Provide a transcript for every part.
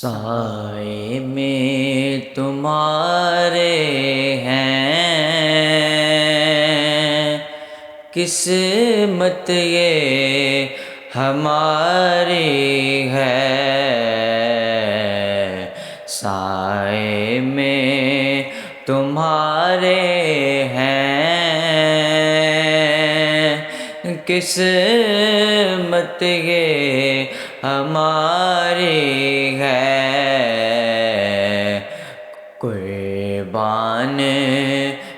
سائے میں تمہارے ہیں، قسمت یہ ہماری ہے۔ سائے میں تمہارے ہیں، قسمت یہ ہماری ہے۔ قربان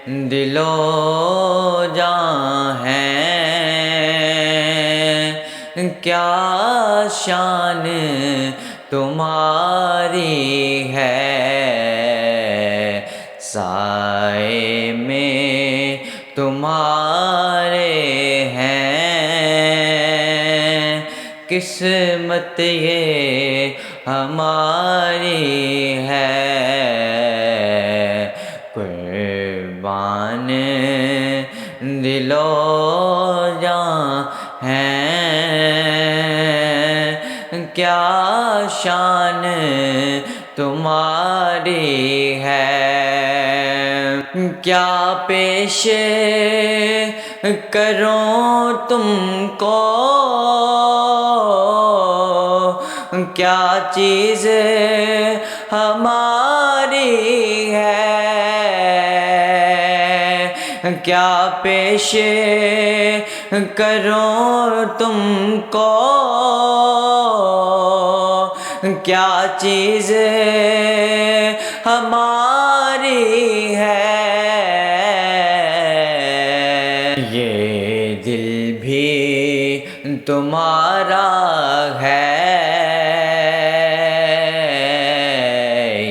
دل و جاں ہیں، کیا شان تمہاری ہے۔ سائے میں تمہارے ہیں، قسمت یہ ہماری ہے۔ قربان دل و جاں ہیں، کیا شان تمہاری ہے۔ کیا پیش کروں تم کو، کیا چیز ہماری ہے۔ کیا پیش کروں تم کو، کیا چیز ہماری ہے۔ یہ دل بھی تمہارا ہے،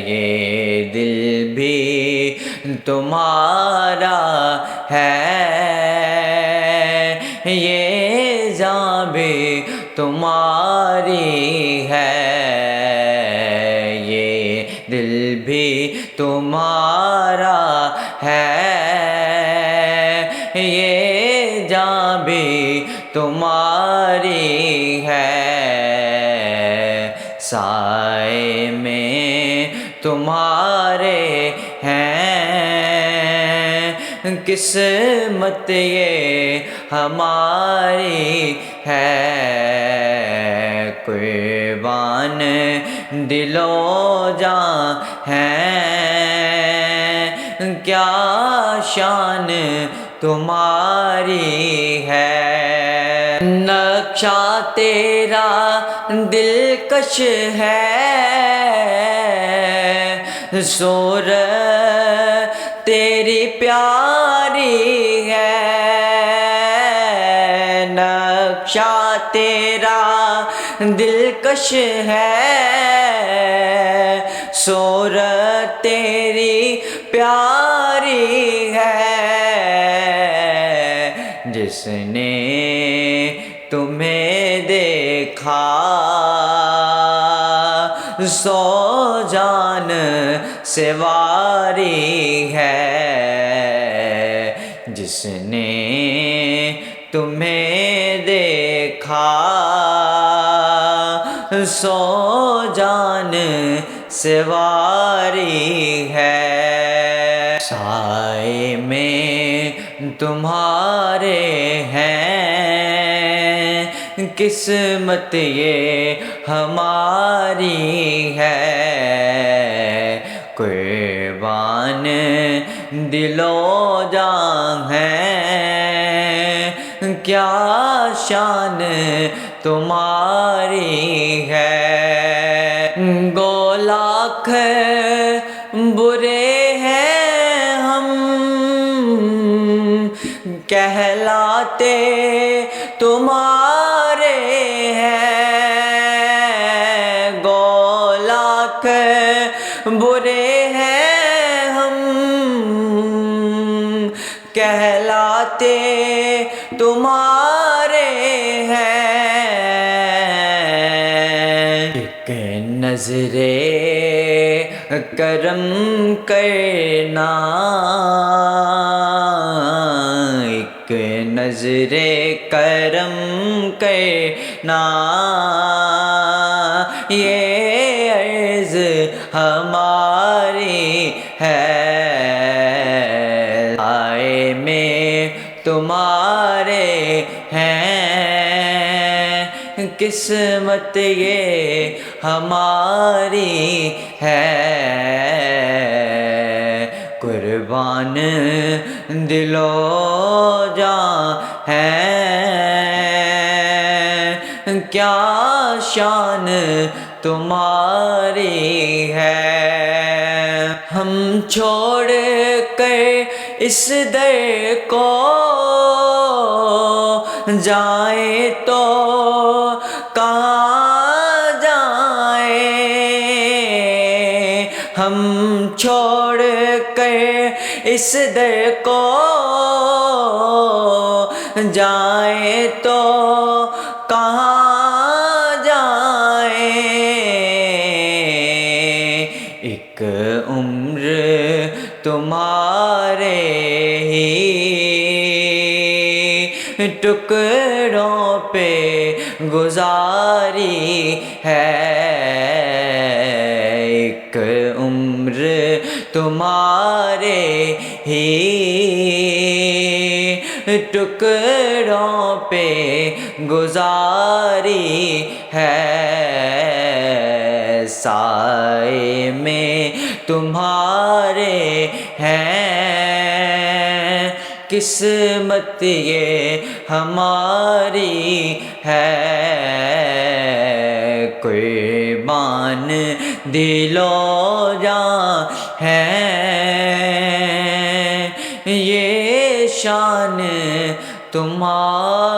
یہ دل بھی تمہارا ہے، یہ جاں بھی تمہاری ہے۔ یہ دل بھی تمہارا ہے، یہ جاں بھی تمہاری ہے۔ سائے میں تمہارے ہیں، قسمت یہ ہماری ہے۔ قربان دل و جاں ہیں، کیا شان تمہاری ہے۔ نقشہ تیرا دلکش ہے، صورت تیری پیاری ہے۔ نقشہ تیرا دلکش ہے، صورت تیری پیاری ہے۔ جس نے تمہیں دیکھا سو جان سواری ہے۔ جس نے تمہیں دیکھا سو جان سواری ہے۔ سائے میں تمہارے ہیں، قسمت یہ ہماری ہے۔ قربان دل و جاں ہیں، کیا شان تمہاری ہے۔ گو لاکھ برے ہیں ہم، کہلاتے تمہارے ہیں۔ گو لاکھ برے ہیں ہم، کہلاتے تمہارے ہیں۔ ایک نظر کرم کرنا، ایک نظر کرم کرنا، یہ عرض ہماری ہے، سائے میں تمہارے ہیں، قسمت یہ ہماری ہے، قربان دل و جاں ہیں، کیا شان تمہاری ہے، ہم چھوڑ کر اس در کو جائیں تو کہاں جائیں، ہم چھوڑ کر اس در کو جائیں تو کہاں جائیں، ایک عمر تمہارے ہی ٹکڑوں پہ گزاری ہے، ایک عمر تمہارے ہی ٹکڑوں پہ گزاری ہے، سائے میں تمہارے ہیں، قسمت یہ ہماری ہے، قربان دل و جاں ہیں، یہ شان تمہاری